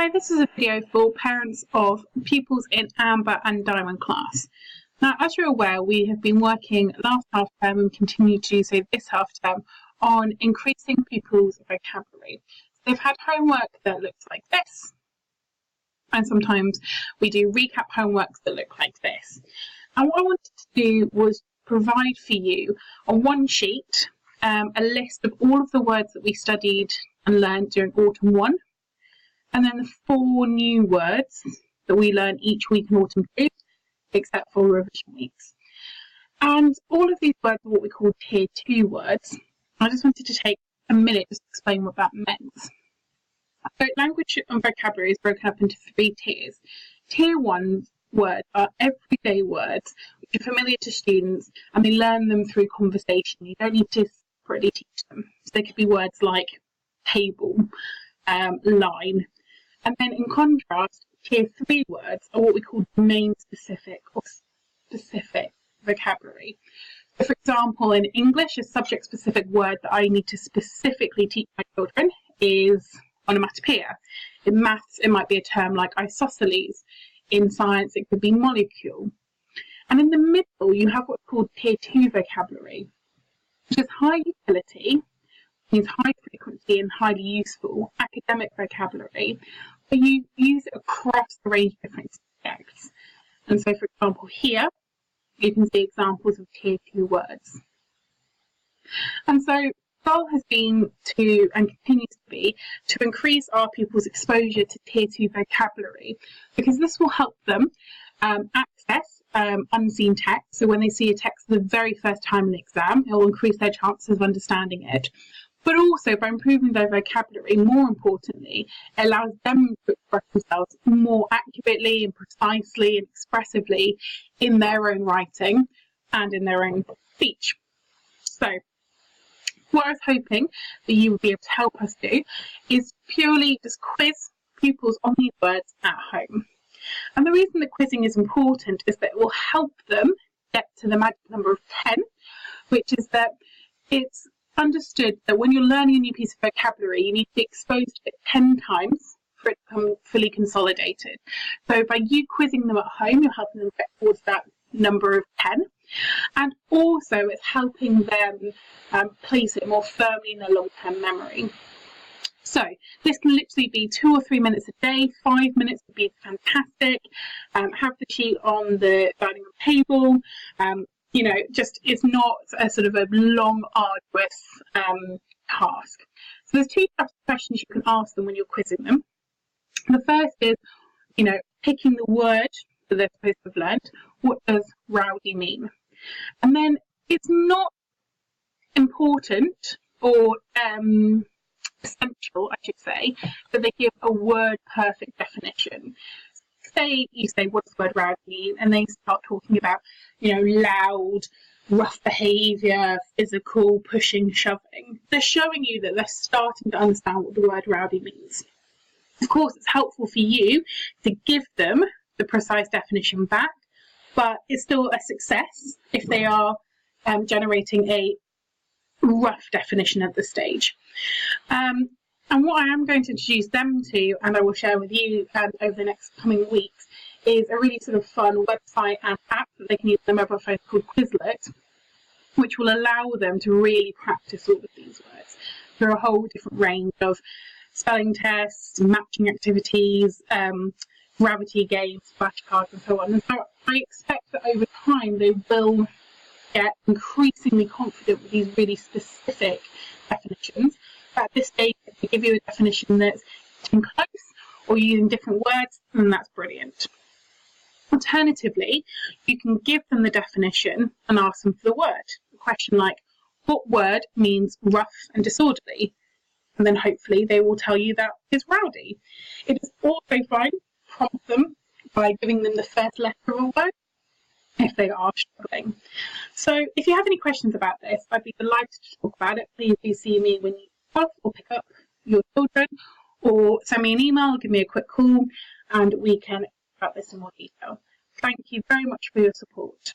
Hi, this is a video for parents of pupils in Amber and Diamond class. Now, as you're aware, we have been working last half term and continue to do so this half term on increasing pupils' vocabulary. So they've had homework that looks like this, and sometimes we do recap homeworks that look like this. And what I wanted to do was provide for you on one sheet a list of all of the words that we studied and learned during Autumn 1. And then the 4 new words that we learn each week in Autumn 2, except for revision weeks. And all of these words are what we call Tier 2 words. I just wanted to take a minute just to explain what that meant. So language and vocabulary is broken up into 3 tiers. Tier 1 words are everyday words which are familiar to students, and they learn them through conversation. You don't need to separately teach them. So they could be words like table, line. And then in contrast, Tier 3 words are what we call domain specific or specific vocabulary. So for example, in English, a subject specific word that I need to specifically teach my children is onomatopoeia. In maths, it might be a term like isosceles. In science, it could be molecule. And in the middle, you have what's called Tier 2 vocabulary, which is high utility, means high frequency and highly useful academic vocabulary, but you use it across a range of different subjects. And so, for example, here you can see examples of Tier 2 words. And so the goal has been to, and continues to be, to increase our pupils' exposure to Tier 2 vocabulary, because this will help them access unseen text. So when they see a text for the very first time in the exam, it will increase their chances of understanding it. But also, by improving their vocabulary, more importantly, it allows them to express themselves more accurately and precisely and expressively in their own writing and in their own speech. So, what I was hoping that you would be able to help us do is purely just quiz pupils on these words at home. And the reason that quizzing is important is that it will help them get to the magic number of 10, which is that it's understood that when you're learning a new piece of vocabulary, you need to be exposed to it 10 times for it to become fully consolidated. So by you quizzing them at home, you're helping them get towards that number of 10. And also it's helping them place it more firmly in their long-term memory. So this can literally be 2 or 3 minutes a day. 5 minutes would be fantastic. Have the sheet on the dining room table. You know, just it's not a sort of a long, arduous task. So there's 2 types of questions you can ask them when you're quizzing them. The first is, you know, picking the word that they're supposed to have learned. What does rowdy mean? And then it's not important or essential, I should say, that they give a word perfect definition. Say you say, what does the word rowdy mean? And they start talking about, you know, loud, rough behaviour, physical, pushing, shoving. They're showing you that they're starting to understand what the word rowdy means. Of course, it's helpful for you to give them the precise definition back, but it's still a success if they are generating a rough definition at this stage. And what I am going to introduce them to, and I will share with you over the next coming weeks, is a really sort of fun website and app that they can use on their mobile phone called Quizlet, which will allow them to really practice all of these words. There are a whole different range of spelling tests, matching activities, gravity games, flashcards, and so on. And so I expect that over time they will get increasingly confident with these really specific definitions. At this stage, if they give you a definition that's getting close or using different words, then that's brilliant. Alternatively, you can give them the definition and ask them for the word. A question like, what word means rough and disorderly? And then hopefully they will tell you that is rowdy. It is also fine to prompt them by giving them the first letter of a word if they are struggling. So if you have any questions about this, I'd be delighted to talk about it. Please do see me when you or pick up your children, or send me an email, give me a quick call, and we can talk about this in more detail. Thank you very much for your support.